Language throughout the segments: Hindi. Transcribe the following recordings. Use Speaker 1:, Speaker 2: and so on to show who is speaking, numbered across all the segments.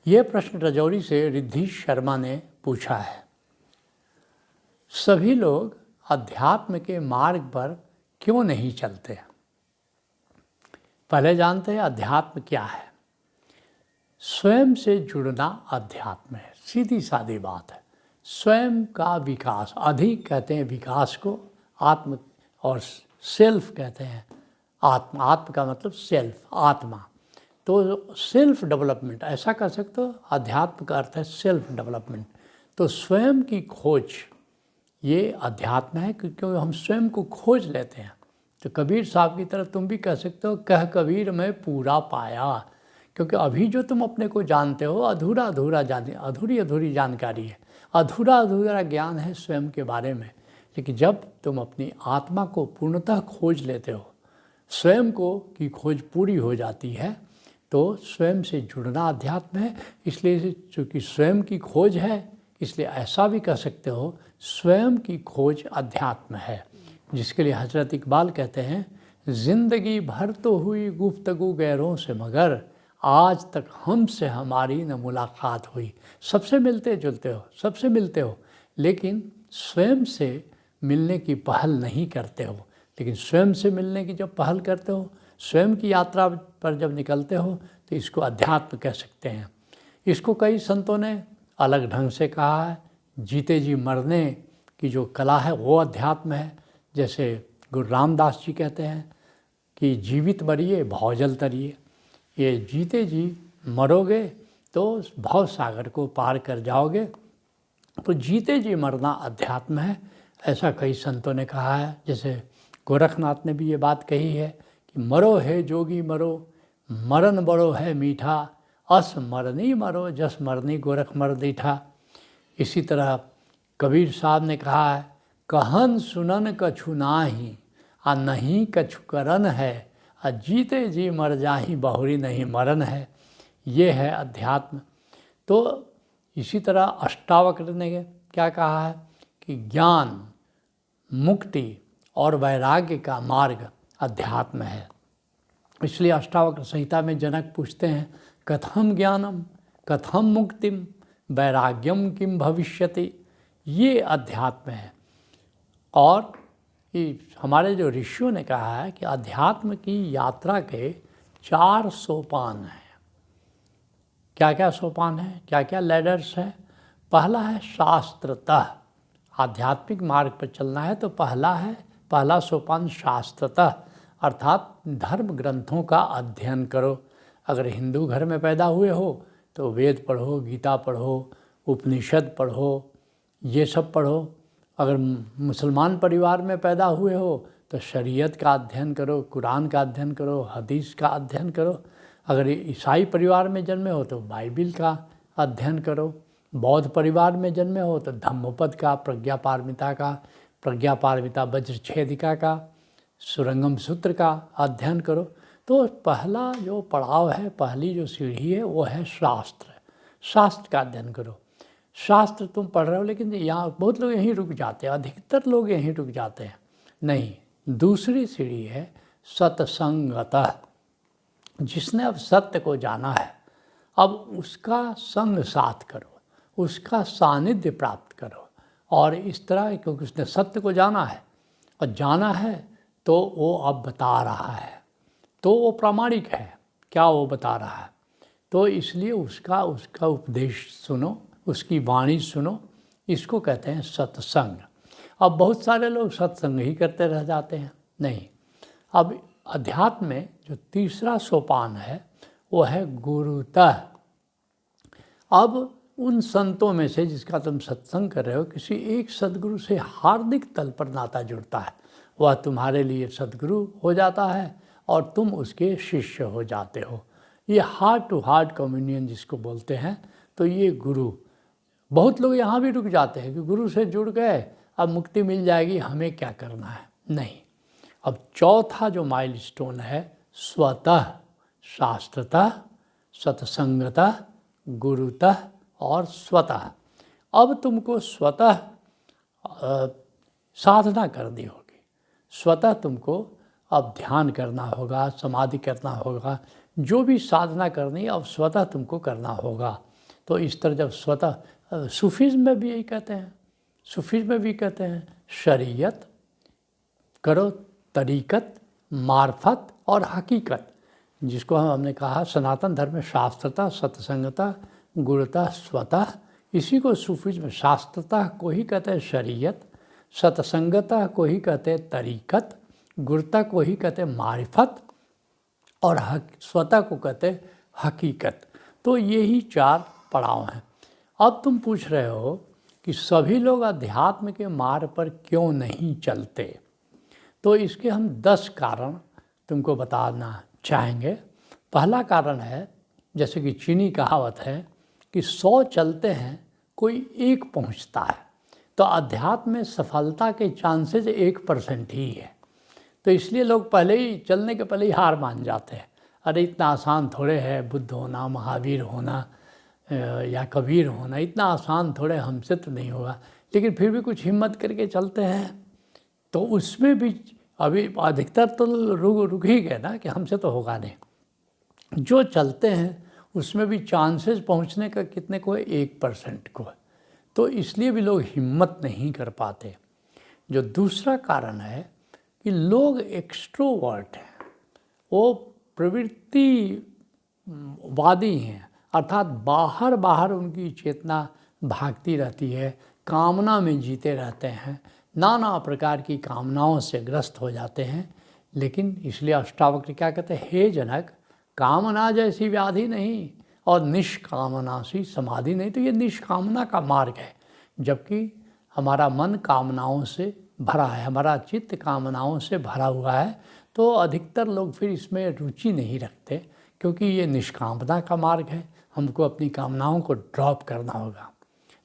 Speaker 1: ये प्रश्न रजौरी से रिद्धि शर्मा ने पूछा है। सभी लोग अध्यात्म के मार्ग पर क्यों नहीं चलते? पहले जानते हैं अध्यात्म क्या है। स्वयं से जुड़ना अध्यात्म है, सीधी सादी बात है। स्वयं का विकास, अधिक कहते हैं विकास को आत्म, और सेल्फ कहते हैं आत्मा। आत्म का मतलब सेल्फ, आत्मा। तो सेल्फ डेवलपमेंट ऐसा कर सकते हो। अध्यात्म का अर्थ है सेल्फ डेवलपमेंट। तो स्वयं की खोज ये अध्यात्म है, क्योंकि हम स्वयं को खोज लेते हैं। तो कबीर साहब की तरह तुम भी कह सकते हो, कह कबीर मैं पूरा पाया। क्योंकि अभी जो तुम अपने को जानते हो अधूरा अधूरा अधूरी अधूरी जानकारी है, अधूरा अधूरा ज्ञान है स्वयं के बारे में। लेकिन जब तुम अपनी आत्मा को पूर्णतः खोज लेते हो, स्वयं को की खोज पूरी हो जाती है, तो स्वयं से जुड़ना अध्यात्म है। इसलिए चूँकि स्वयं की खोज है, इसलिए ऐसा भी कह सकते हो स्वयं की खोज अध्यात्म है। जिसके लिए हजरत इकबाल कहते हैं, ज़िंदगी भर तो हुई गुफ्तगू गैरों से, मगर आज तक हमसे हमारी न मुलाकात हुई। सबसे मिलते जुलते हो, सबसे मिलते हो, लेकिन स्वयं से मिलने की पहल नहीं करते हो। लेकिन स्वयं से मिलने की जब पहल करते हो, स्वयं की यात्रा पर जब निकलते हो, तो इसको अध्यात्म कह सकते हैं। इसको कई संतों ने अलग ढंग से कहा है। जीते जी मरने की जो कला है वो अध्यात्म है। जैसे गुरु रामदास जी कहते हैं कि जीवित मरिए भवजल तरिए। ये जीते जी मरोगे तो भव सागर को पार कर जाओगे। तो जीते जी मरना अध्यात्म है, ऐसा कई संतों ने कहा है। जैसे गोरखनाथ ने भी ये बात कही है कि मरो है जोगी मरो, मरण बड़ो है मीठा, अस मरनी मरो जस मरनी गोरख मर दीठा। इसी तरह कबीर साहब ने कहा है, कहन सुनन कछु नाही, आ नहीं कछु करन है, आ जीते जी मर जाही बहुरी नहीं मरन है। ये है अध्यात्म। तो इसी तरह अष्टावक्र ने क्या कहा है कि ज्ञान, मुक्ति और वैराग्य का मार्ग अध्यात्म है। इसलिए अष्टावक्र संहिता में जनक पूछते हैं, कथम ज्ञानम कथम मुक्तिम वैराग्यम किम भविष्यति। ये अध्यात्म है। और हमारे जो ऋषियों ने कहा है कि अध्यात्म की यात्रा के 4 सोपान हैं। क्या क्या सोपान हैं, क्या क्या लैडर्स हैं? पहला है शास्त्रतः। आध्यात्मिक मार्ग पर चलना है तो पहला सोपान शास्त्रतः, अर्थात धर्म ग्रंथों का अध्ययन करो। अगर हिंदू घर में पैदा हुए हो तो वेद पढ़ो, गीता पढ़ो, उपनिषद पढ़ो, ये सब पढ़ो। अगर मुसलमान परिवार में पैदा हुए हो तो शरीयत का अध्ययन करो, कुरान का अध्ययन करो, हदीस का अध्ययन करो। अगर ईसाई परिवार में जन्मे हो तो बाइबिल का अध्ययन करो। बौद्ध परिवार में जन्मे हो तो धम्मपद का, प्रज्ञा पारमिता वज्रछेदिका का, सुरंगम सूत्र का अध्ययन करो। तो पहला जो पड़ाव है, पहली जो सीढ़ी है वो है शास्त्र। शास्त्र का अध्ययन करो। शास्त्र तुम पढ़ रहे हो, लेकिन यहाँ बहुत लोग यहीं रुक जाते हैं, अधिकतर लोग यहीं रुक जाते हैं। नहीं, दूसरी सीढ़ी है सत्संगतः। जिसने अब सत्य को जाना है, अब उसका संग साथ करो, उसका सानिध्य प्राप्त करो। और इस तरह, क्योंकि उसने सत्य को जाना है और जाना है तो वो अब बता रहा है, तो वो प्रामाणिक है। क्या वो बता रहा है? तो इसलिए उसका उपदेश सुनो, उसकी वाणी सुनो। इसको कहते हैं सत्संग। अब बहुत सारे लोग सत्संग ही करते रह जाते हैं। नहीं, अब अध्यात्म में जो तीसरा सोपान है वो है गुरुतः। अब उन संतों में से जिसका तुम सत्संग कर रहे हो, किसी एक सद्गुरु से हार्दिक तल पर नाता जुड़ता है, वह तुम्हारे लिए सद्गुरु हो जाता है और तुम उसके शिष्य हो जाते हो। ये हार्ट टू हार्ट कम्युनियन जिसको बोलते हैं। तो ये गुरु, बहुत लोग यहाँ भी रुक जाते हैं कि गुरु से जुड़ गए, अब मुक्ति मिल जाएगी, हमें क्या करना है। नहीं, अब चौथा जो माइलस्टोन है, स्वतः, शास्त्रतः, सत्संगतः, गुरुतः और स्वतः। अब तुमको स्वतः साधना करनी होगी। स्वतः तुमको अब ध्यान करना होगा, समाधि करना होगा, जो भी साधना करनी अब स्वतः तुमको करना होगा। तो इस तरह जब स्वतः सूफीज़्म में भी यही कहते हैं, सूफीज़्म में भी कहते हैं शरीयत करो, तरीक़त, मार्फत और हकीकत, जिसको हमने कहा सनातन धर्म में शास्त्रता, सत्संगता, गुरुता, स्वतः, इसी को सूफीज़्म में शास्त्रता को ही कहते हैं शरीयत, सत्संगता को ही कहते हैं तरीक़त, गुरुता को ही कहते हैं मारिफत और स्वतः को कहते हैं हकीकत। तो यही 4 पड़ाव हैं। अब तुम पूछ रहे हो कि सभी लोग अध्यात्म के मार्ग पर क्यों नहीं चलते, तो इसके हम 10 कारण तुमको बताना चाहेंगे। पहला कारण है, जैसे कि चीनी कहावत है कि 100 चलते हैं कोई 1 पहुंचता है, तो अध्यात्म में सफलता के चांसेस 1% ही है। तो इसलिए लोग पहले ही चलने के पहले ही हार मान जाते हैं, अरे इतना आसान थोड़े है बुद्ध होना, महावीर होना या कबीर होना, इतना आसान थोड़े, हमसे तो नहीं होगा। लेकिन फिर भी कुछ हिम्मत करके चलते हैं, तो उसमें भी अभी अधिकतर तो रुक ही गए ना कि हमसे तो होगा नहीं। जो चलते हैं उसमें भी चांसेस पहुंचने का कितने को है, 1% को है। तो इसलिए भी लोग हिम्मत नहीं कर पाते। जो दूसरा कारण है कि लोग एक्सट्रोवर्ट हैं, वो प्रवृत्तिवादी हैं, अर्थात बाहर उनकी चेतना भागती रहती है, कामना में जीते रहते हैं, नाना प्रकार की कामनाओं से ग्रस्त हो जाते हैं। लेकिन इसलिए अष्टावक्र क्या कहते हैं, हे जनक, कामना जैसी व्याधि नहीं और निष्कामना सी समाधि नहीं। तो ये निष्कामना का मार्ग है, जबकि हमारा मन कामनाओं से भरा है, हमारा चित्त कामनाओं से भरा हुआ है। तो अधिकतर लोग फिर इसमें रुचि नहीं रखते, क्योंकि ये निष्कामना का मार्ग है, हमको अपनी कामनाओं को ड्रॉप करना होगा।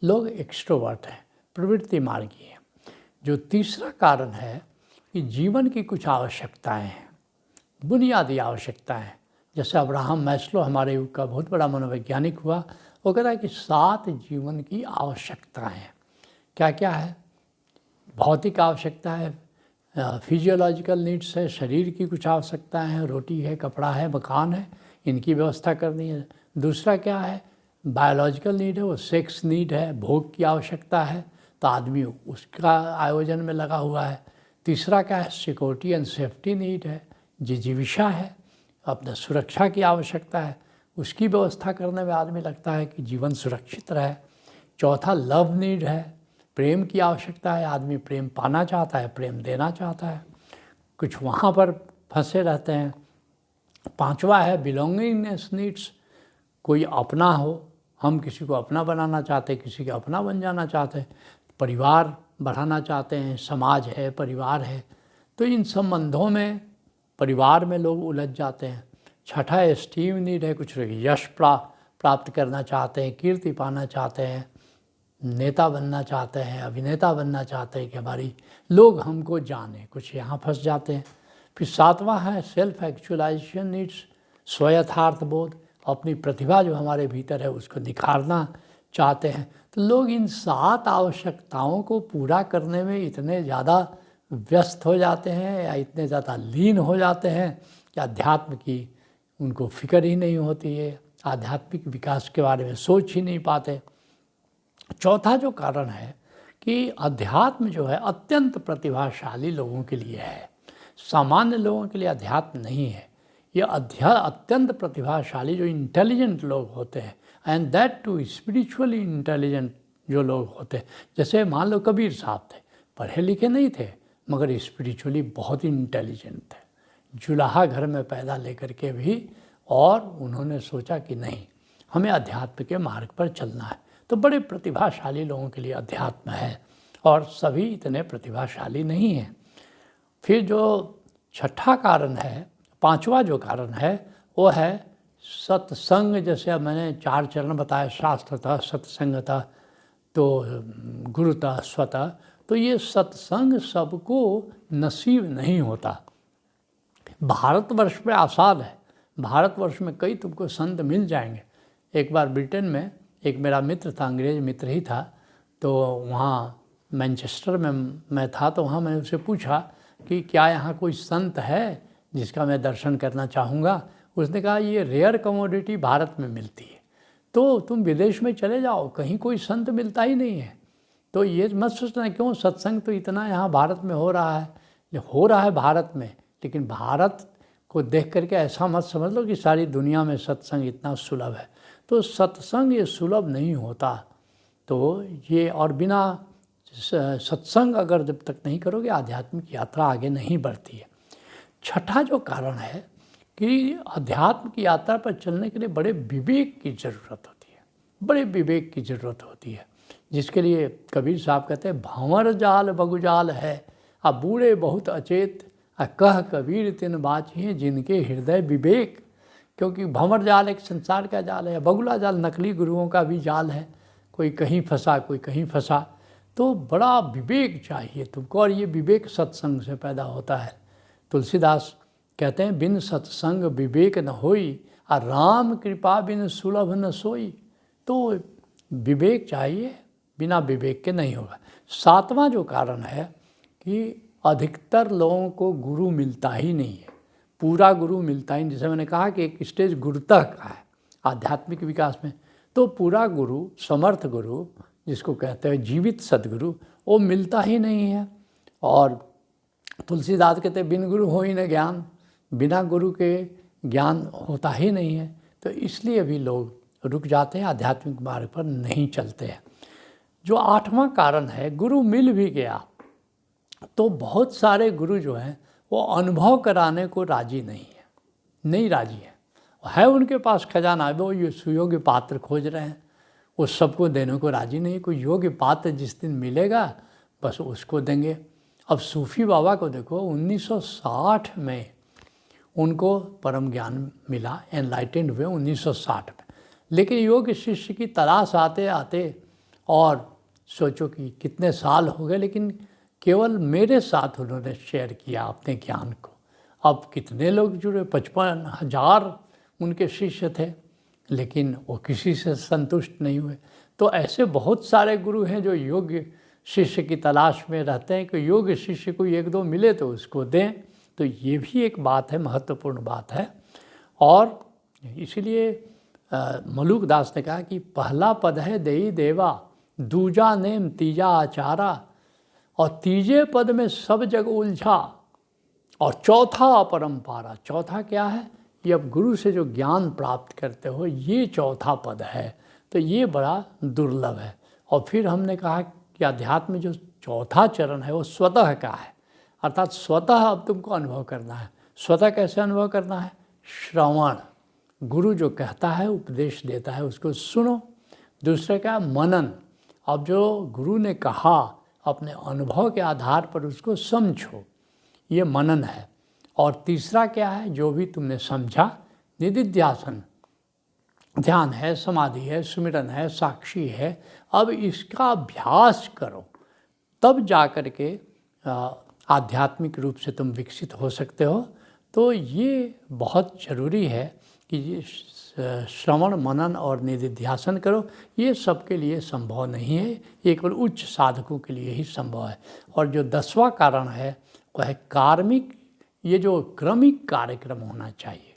Speaker 1: लोग एक्सट्रोवर्ट हैं, प्रवृत्ति मार्गी हैं। जो तीसरा कारण है कि जीवन की कुछ आवश्यकताएं हैं, बुनियादी आवश्यकताएं। जैसे अब्राहम मैस्लो हमारे युग का बहुत बड़ा मनोवैज्ञानिक हुआ, वो कहता है कि 7 जीवन की आवश्यकताएं हैं। क्या क्या है? भौतिक आवश्यकता है, फिजियोलॉजिकल नीड्स है, शरीर की कुछ आवश्यकताएं हैं, रोटी है, कपड़ा है, मकान है, इनकी व्यवस्था करनी है। दूसरा क्या है? बायोलॉजिकल नीड है, वो सेक्स नीड है, भोग की आवश्यकता है, तो आदमी उसका आयोजन में लगा हुआ है। तीसरा क्या है? सिक्योरिटी एंड सेफ्टी नीड है, जिजीविषा है, अपना सुरक्षा की आवश्यकता है, उसकी व्यवस्था करने में आदमी लगता है कि जीवन सुरक्षित रहे। चौथा लव नीड है, प्रेम की आवश्यकता है, आदमी प्रेम पाना चाहता है, प्रेम देना चाहता है, कुछ वहाँ पर फंसे रहते हैं। पांचवा है बिलोंगिंगनेस नीड्स, कोई अपना हो, हम किसी को अपना बनाना चाहते हैं, किसी का अपना बन जाना चाहते हैं, परिवार बढ़ाना चाहते हैं, समाज है, परिवार है, तो इन संबंधों में, परिवार में लोग उलझ जाते हैं। छठा एस्टीम नीड है, कुछ यश प्राप्त करना चाहते हैं, कीर्ति पाना चाहते हैं, नेता बनना चाहते हैं, अभिनेता बनना चाहते हैं कि हमारी लोग हमको जाने, कुछ यहाँ फंस जाते हैं। फिर सातवां है सेल्फ एक्चुअलाइजेशन नीड्स, स्वयथार्थ बोध, अपनी प्रतिभा जो हमारे भीतर है उसको निखारना चाहते हैं। तो लोग इन 7 आवश्यकताओं को पूरा करने में इतने ज़्यादा व्यस्त हो जाते हैं या इतने ज़्यादा लीन हो जाते हैं कि अध्यात्म की उनको फिक्र ही नहीं होती है, आध्यात्मिक विकास के बारे में सोच ही नहीं पाते। चौथा जो कारण है कि अध्यात्म जो है अत्यंत प्रतिभाशाली लोगों के लिए है, सामान्य लोगों के लिए अध्यात्म नहीं है। ये अत्यंत प्रतिभाशाली जो इंटेलिजेंट लोग होते हैं, and that too spiritually intelligent जो लोग होते हैं, जैसे मान लो कबीर साहब थे, पढ़े लिखे नहीं थे मगर स्पिरिचुअली बहुत इंटेलिजेंट थे, जुलाहा घर में पैदा लेकर के भी, और उन्होंने सोचा कि नहीं हमें अध्यात्म के मार्ग पर चलना है। तो बड़े प्रतिभाशाली लोगों के लिए अध्यात्म है, और सभी इतने प्रतिभाशाली नहीं हैं। फिर जो छठा कारण है, पांचवा जो कारण है वो है सत्संग। जैसे अब मैंने 4 चरण बताए, शास्त्रतः, सत्संगतः, तो गुरुतः, स्वतः। तो ये सत्संग सबको नसीब नहीं होता। भारतवर्ष में आसान है, भारतवर्ष में कई तुमको संत मिल जाएंगे। एक बार ब्रिटेन में एक मेरा मित्र था, अंग्रेज मित्र ही था, तो वहाँ मैनचेस्टर में मैं था, तो वहाँ मैंने उससे पूछा कि क्या यहाँ कोई संत है जिसका मैं दर्शन करना चाहूँगा। उसने कहा ये रेयर कमोडिटी भारत में मिलती है। तो तुम विदेश में चले जाओ, कहीं कोई संत मिलता ही नहीं है। तो ये मत सोचना क्यों सत्संग तो इतना यहाँ भारत में हो रहा है भारत में, लेकिन भारत को देख करके ऐसा मत समझ लो कि सारी दुनिया में सत्संग इतना सुलभ है। तो सत्संग ये सुलभ नहीं होता। तो ये और बिना सत्संग अगर जब तक नहीं करोगे आध्यात्मिक यात्रा आगे नहीं बढ़ती है। छठा जो कारण है कि अध्यात्म की यात्रा पर चलने के लिए बड़े विवेक की ज़रूरत होती है, बड़े विवेक की ज़रूरत होती है, जिसके लिए कबीर साहब कहते हैं भंवर जाल बगुजाल है, अब बूढ़े बहुत अचेत कह कबीर तिन बाचिए जिनके हृदय विवेक। क्योंकि भंवर जाल एक संसार का जाल है, बगुला जाल नकली गुरुओं का भी जाल है, कोई कहीं फंसा कोई कहीं फंसा। तो बड़ा विवेक चाहिए तुमको, और ये विवेक सत्संग से पैदा होता है। तुलसीदास कहते हैं बिन सत्संग विवेक न होई, और राम कृपा बिन सुलभ न सोई। तो विवेक चाहिए, बिना विवेक के नहीं होगा। सातवां जो कारण है कि अधिकतर लोगों को गुरु मिलता ही नहीं है, पूरा गुरु मिलता ही नहीं। जैसे मैंने कहा कि एक स्टेज गुरुतः का है आध्यात्मिक विकास में, तो पूरा गुरु, समर्थ गुरु जिसको कहते हैं जीवित सदगुरु, वो मिलता ही नहीं है। और तुलसीदास कहते हैं बिन गुरु हो ही न ज्ञान, बिना गुरु के ज्ञान होता ही नहीं है। तो इसलिए भी लोग रुक जाते हैं, आध्यात्मिक मार्ग पर नहीं चलते हैं। जो आठवां कारण है, गुरु मिल भी गया तो बहुत सारे गुरु जो हैं वो अनुभव कराने को राजी नहीं राजी है उनके पास खजाना है, वो ये सुयोग्य पात्र खोज रहे हैं, वो सबको देने को राजी नहीं। कोई योग्य पात्र जिस दिन मिलेगा बस उसको देंगे। अब सूफी बाबा को देखो, 1960 में उनको परम ज्ञान मिला, एनलाइटेंड हुए 1960 में, लेकिन योग्य शिष्य की तलाश आते आते, और सोचो कि कितने साल हो गए, लेकिन केवल मेरे साथ उन्होंने शेयर किया अपने ज्ञान को। अब कितने लोग जुड़े, 55,000 उनके शिष्य थे, लेकिन वो किसी से संतुष्ट नहीं हुए। तो ऐसे बहुत सारे गुरु हैं जो योग्य शिष्य की तलाश में रहते हैं कि योग्य शिष्य को एक दो मिले तो उसको दें। तो ये भी एक बात है, महत्वपूर्ण बात है। और इसीलिए मलूक दास ने कहा कि पहला पद है देई देवा, दूजा नेम तीजा आचारा, और तीजे पद में सब जग उलझा, और चौथा अपरंपारा। चौथा क्या है? ये अब गुरु से जो ज्ञान प्राप्त करते हो, ये चौथा पद है। तो ये बड़ा दुर्लभ है। और फिर हमने कहा कि अध्यात्म में जो चौथा चरण है वो स्वतः का है, अर्थात स्वतः अब तुमको अनुभव करना है। स्वतः कैसे अनुभव करना है? श्रवण, गुरु जो कहता है, उपदेश देता है, उसको सुनो। दूसरा क्या? मनन, अब जो गुरु ने कहा अपने अनुभव के आधार पर उसको समझो, ये मनन है। और तीसरा क्या है? जो भी तुमने समझा, निधिध्यासन, ध्यान है, समाधि है, सुमिरन है, साक्षी है। अब इसका अभ्यास करो, तब जा कर के आध्यात्मिक रूप से तुम विकसित हो सकते हो। तो ये बहुत ज़रूरी है कि श्रवण, मनन और निधिध्यासन करो। ये सबके लिए संभव नहीं है, ये केवल उच्च साधकों के लिए ही संभव है। और जो 10वां कारण है वह है कार्मिक, ये जो क्रमिक कार्यक्रम होना चाहिए।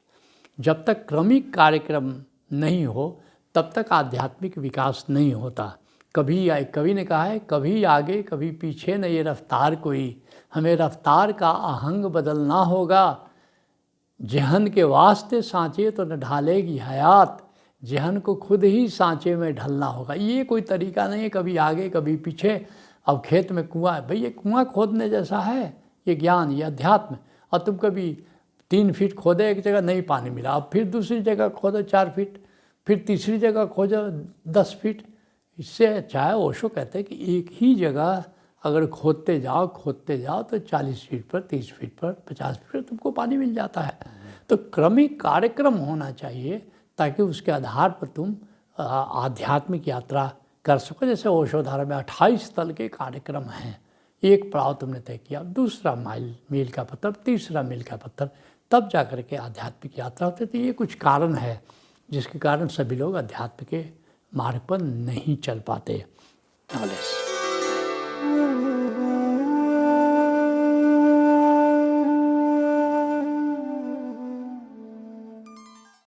Speaker 1: जब तक क्रमिक कार्यक्रम नहीं हो तब तक आध्यात्मिक विकास नहीं होता। कवि ने कहा है, कभी आगे कभी पीछे न ये रफ्तार कोई, हमें रफ्तार का आहंग बदलना होगा। जेहन के वास्ते सांचे तो न ढालेगी हयात, जेहन को खुद ही सांचे में ढलना होगा। ये कोई तरीका नहीं है कभी आगे कभी पीछे। अब खेत में कुआं है, भाई ये कुआं खोदने जैसा है ये ज्ञान, ये अध्यात्म। और तुम कभी 3 फीट खोदे एक जगह, नहीं पानी मिला, अब फिर दूसरी जगह खोदो 4 फीट, फिर तीसरी जगह खोदो 10 फीट। इससे अच्छा है, ओशो कहते हैं कि एक ही जगह अगर खोदते जाओ तो 40 फीट पर, 30 फीट पर, 50 फीट पर तुमको पानी मिल जाता है। तो क्रमिक कार्यक्रम होना चाहिए ताकि उसके आधार पर तुम आध्यात्मिक यात्रा कर सको। जैसे ओशोधारा में 28 तल के कार्यक्रम हैं। एक पड़ाव तुमने तय किया, दूसरा मील का पत्थर, तीसरा मील का पत्थर, तब जा कर के आध्यात्मिक यात्रा होती है। तो ये कुछ कारण है जिसके कारण सभी लोग अध्यात्म के मार्ग पर नहीं चल पाते।